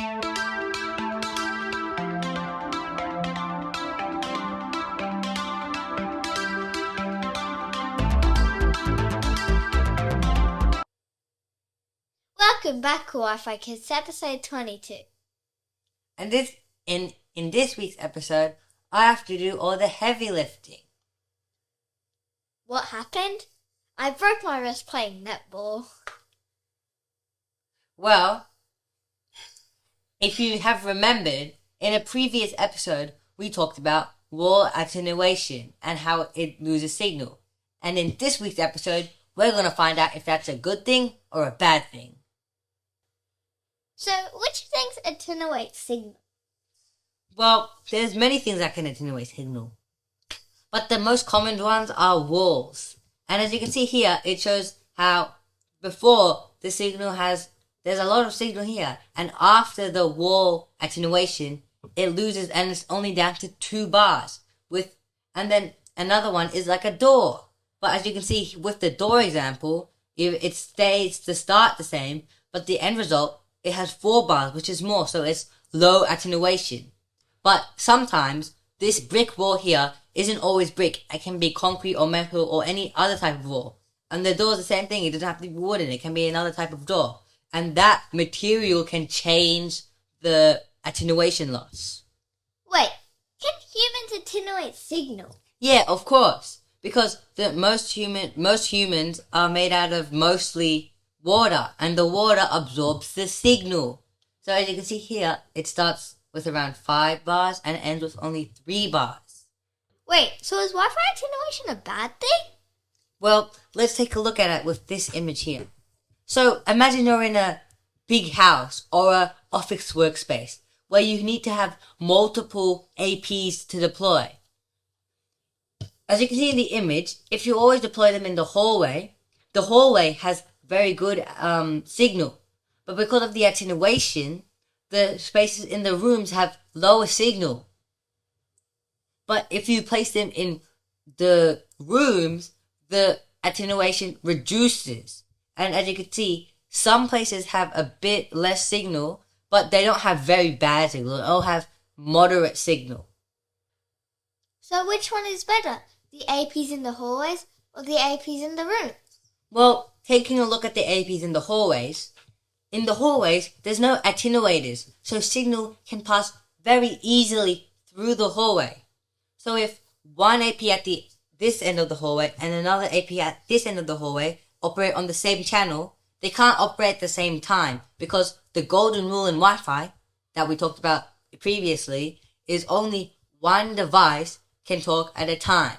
Welcome back to Wi-Fi Kids, episode 22. And in this week's episode, I have to do all the heavy lifting. What happened? I broke my wrist playing netball. Well, if you have remembered, in a previous episode, we talked about wall attenuation and how it loses signal. And in this week's episode, we're going to find out if that's a good thing or a bad thing. So, which things attenuate signal? Well, there's many things that can attenuate signal. But the most common ones are walls. And as you can see here, it shows how before the signal there's a lot of signal here. And after the wall attenuation, it loses and it's only down to 2 bars. And then another one is like a door. But as you can see with the door example, it stays the start the same, but the end result, it has 4 bars, which is more, so it's low attenuation. But sometimes this brick wall here isn't always brick. It can be concrete or metal or any other type of wall. And the door is the same thing. It doesn't have to be wooden. It can be another type of door. And that material can change the attenuation loss. Wait, can humans attenuate signal? Yeah, of course. Because most humans are made out of mostly water, and the water absorbs the signal. So as you can see here, it starts with around 5 bars and ends with only 3 bars. Wait, so is Wi-Fi attenuation a bad thing? Well, let's take a look at it with this image here. So imagine you're in a big house or a office workspace where you need to have multiple APs to deploy. As you can see in the image, if you always deploy them in the hallway has very good signal. But because of the attenuation, the spaces in the rooms have lower signal. But if you place them in the rooms, the attenuation reduces. And as you can see, some places have a bit less signal, but they don't have very bad signal. They all have moderate signal. So which one is better? The APs in the hallways or the APs in the rooms? Well, taking a look at the APs in the hallways, there's no attenuators, so signal can pass very easily through the hallway. So if one AP at this end of the hallway and another AP at this end of the hallway operate on the same channel, they can't operate at the same time because the golden rule in Wi-Fi that we talked about previously is only one device can talk at a time.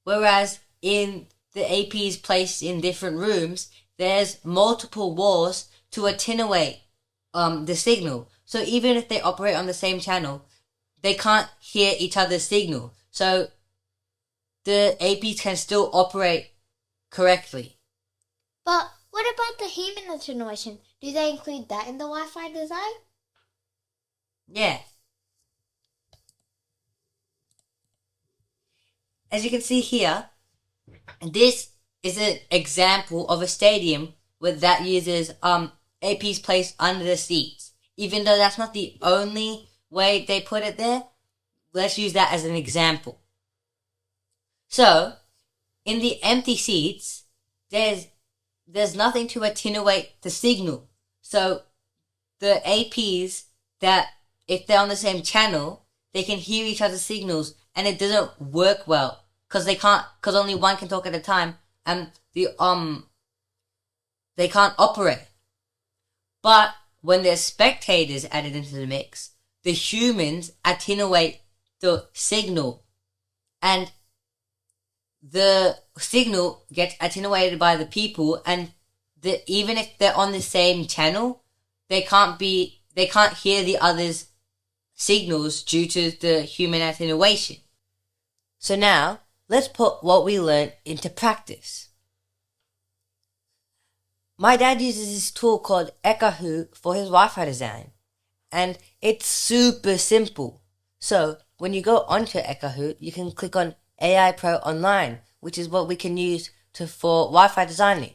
Whereas in the APs placed in different rooms, there's multiple walls to attenuate the signal. So even if they operate on the same channel, they can't hear each other's signal. So the APs can still operate correctly. But what about the human attenuation? Do they include that in the Wi-Fi design? Yeah. As you can see here, this is an example of a stadium that uses APs placed under the seats. Even though that's not the only way they put it there, let's use that as an example. So, in the empty seats, there's nothing to attenuate the signal. So, the APs that, if they're on the same channel, they can hear each other's signals, and it doesn't work well because only one can talk at a time, and they can't operate. But when there's spectators added into the mix, the humans attenuate the signal, and the signal gets attenuated by the people, and even if they're on the same channel, they can't hear the other's signals due to the human attenuation. So now, let's put what we learned into practice. My dad uses this tool called Ekahoo for his Wi-Fi design, and it's super simple. So when you go onto Ekahoo, you can click on AI Pro Online, which is what we can use for Wi-Fi designing.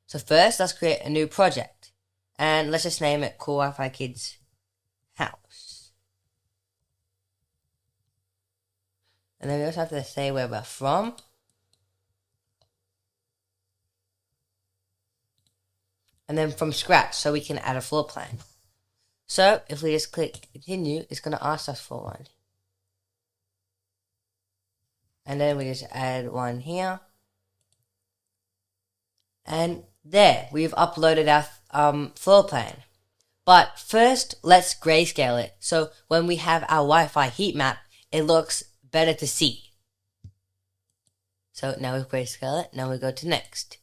So first, let's create a new project. And let's just name it Cool Wi-Fi Kids House. And then we also have to say where we're from. And then from scratch, so we can add a floor plan. So if we just click continue, it's going to ask us for one. And then we just add one here. And there, we've uploaded our floor plan. But first, let's grayscale it. So when we have our Wi-Fi heat map, it looks better to see. So now we've grayscale it. Now we go to next.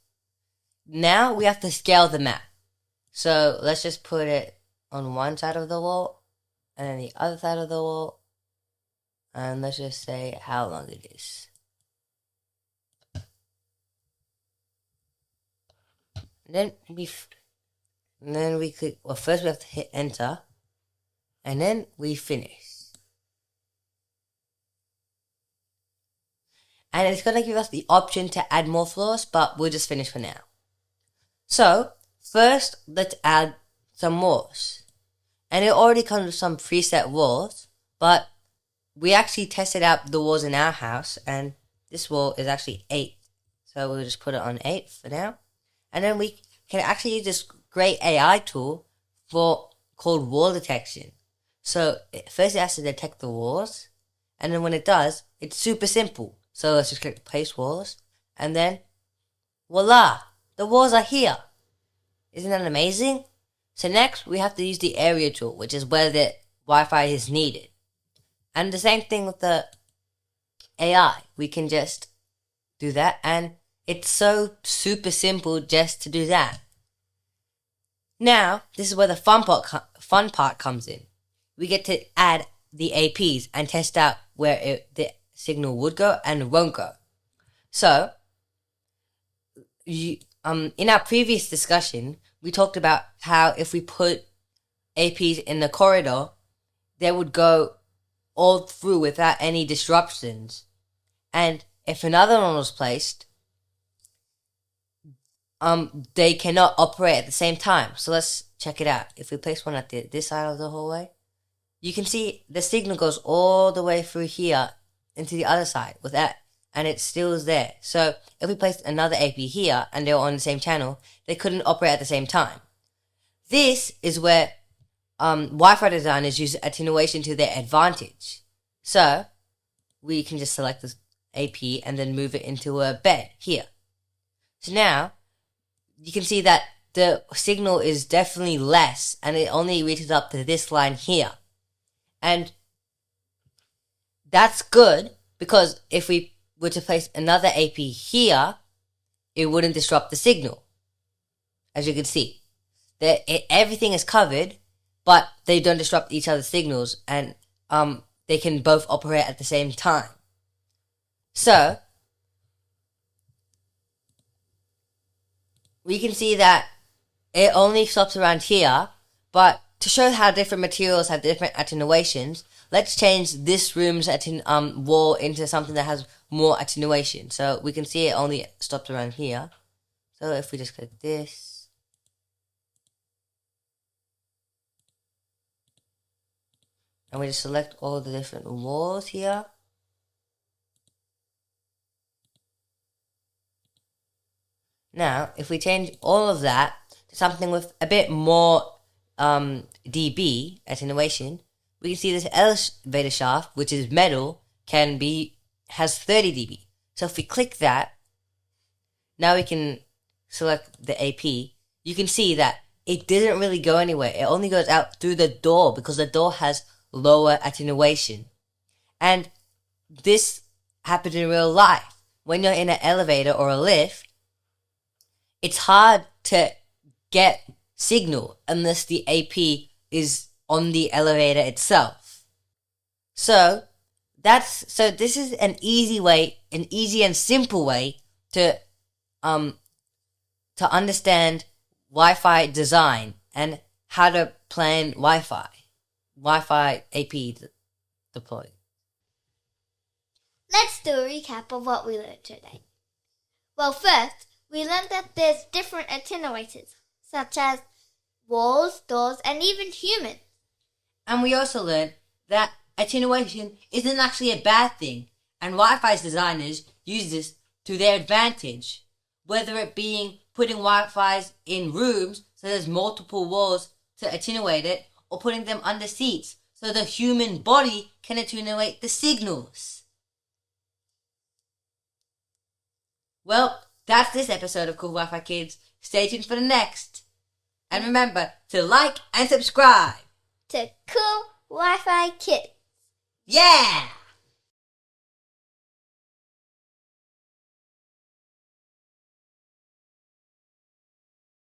Now we have to scale the map. So let's just put it on one side of the wall and then the other side of the wall. And let's just say how long it is. And then we click, well, first we have to hit enter. And then we finish. And it's going to give us the option to add more floors, but we'll just finish for now. So, first, let's add some walls. And it already comes with some preset walls, but we actually tested out the walls in our house, and this wall is actually 8. So we'll just put it on 8 for now. And then we can actually use this great AI tool called wall detection. So first it has to detect the walls, and then when it does, it's super simple. So let's just click place walls, and then voila, the walls are here. Isn't that amazing? So next we have to use the area tool, which is where the Wi-Fi is needed. And the same thing with the AI. We can just do that, and it's so super simple just to do that. Now, this is where the fun part comes in. We get to add the APs and test out where the signal would go and won't go. So, in our previous discussion, we talked about how if we put APs in the corridor, they would go all through without any disruptions. And if another one was placed, they cannot operate at the same time. So let's check it out. If we place one at this side of the hallway, you can see the signal goes all the way through here into the other side and it still is there. So if we placed another AP here and they were on the same channel, they couldn't operate at the same time. This is where Wi-Fi designers use attenuation to their advantage. So we can just select this AP and then move it into a bed here. So now you can see that the signal is definitely less and it only reaches up to this line here. And that's good because if we were to place another AP here, it wouldn't disrupt the signal. As you can see, everything is covered, but they don't disrupt each other's signals, and they can both operate at the same time. So we can see that it only stops around here, but to show how different materials have different attenuations, let's change this room's wall into something that has more attenuation. So we can see it only stops around here. So if we just click this, and we just select all the different walls here, now if we change all of that to something with a bit more dB attenuation, we can see this elevator shaft, which is metal, has 30 dB. So if we click that, now we can select the AP. You can see that it didn't really go anywhere. It only goes out through the door because the door has lower attenuation. And this happens in real life. When you're in an elevator or a lift, it's hard to get signal unless the AP is on the elevator itself. So this is an easy and simple way to understand Wi-Fi design and how to plan Wi-Fi AP deploy. Let's do a recap of what we learned today. Well, first, we learned that there's different attenuators, such as walls, doors, and even humans. And we also learned that attenuation isn't actually a bad thing, and Wi-Fi's designers use this to their advantage, whether it being putting Wi-Fi's in rooms so there's multiple walls to attenuate it, or putting them under seats so the human body can attenuate the signals. Well, that's this episode of Cool Wi-Fi Kids. Stay tuned for the next. And remember to like and subscribe To Cool Wi-Fi Kids. Yeah!